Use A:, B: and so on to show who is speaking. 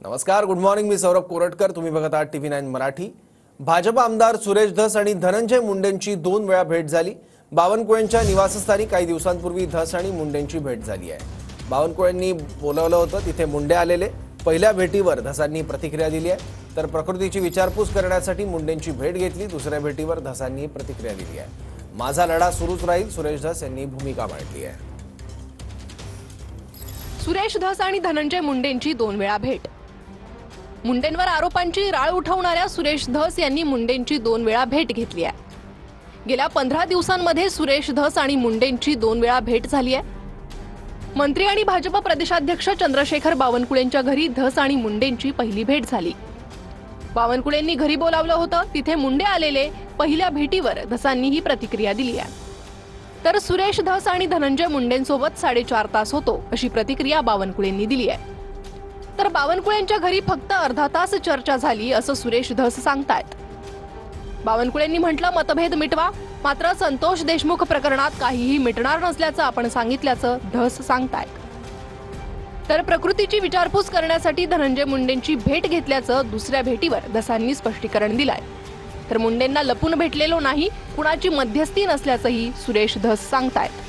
A: नमस्कार, good morning. मी सौरभ कोरटकर. तुम्ही बघत आहात TV9 मराठी. भाजप आमदार सुरेश धस आणि धनंजय मुंडेंची 2 वेळा भेट झाली. बावनकुळेंच्या निवासस्थानी काही दिवसांपूर्वी धस आणि मुंडेंची भेट झाली आहे. बावनकुळेंनी बोलावलं होतं, तिथे मुंडे आलेले. पहिल्या भेटीवर धसांनी प्रतिक्रिया दिली आहे, तर प्रकृतीची विचारपूस करण्यासाठी मुंडेंची भेट घेतली. दुसऱ्या भेटीवर धसांनी प्रतिक्रिया दिली आहे. माझा लढा सुरूच राहील, सुरेश धस यांनी भूमिका मांडली आहे.
B: सुरेश धस आणि धनंजय मुंडेंची 2 वेळा भेट. मुंडेंवर आरोपांची राळ उठवणाऱ्या सुरेश धस यांनी मुंडेंची 2 वेळा भेट घेतली आहे. गेल्या 15 दिवसांमध्ये सुरेश धस आणि मुंडेंची 2 वेळा भेट झाली आहे. मंत्री आणि भाजप प्रदेशाध्यक्ष चंद्रशेखर बावनकुळेंच्या घरी धस आणि मुंडेंची पहिली भेट झाली. बावनकुळेंनी घरी बोलावलं होतं, तिथे मुंडे आलेले. पहिल्या भेटीवर धसांनी ही प्रतिक्रिया दिली आहे. तर सुरेश धस आणि धनंजय मुंडेंसोबत 4.5 तास होतो, अशी प्रतिक्रिया बावनकुळेंनी दिली आहे. तर बावनकुळेंच्या घरी फक्त अर्धा तास चर्चा झाली, असं सुरेश धस सांगतायत. बावनकुळेंनी म्हटलं, मतभेद मिटवा, मात्र संतोष देशमुख प्रकरणात काहीही मिटणार नसल्याचं आपण सांगितल्याचं धस सांगतायत. तर प्रकृतीची विचारपूस करण्यासाठी धनंजय मुंडेंची भेट घेतल्याचं दुसऱ्या भेटीवर धसांनी स्पष्टीकरण दिलंय. तर मुंडेंना लपून भेटलेलो नाही, कुणाची मध्यस्थी नसल्याचंही सुरेश धस सांगतायत.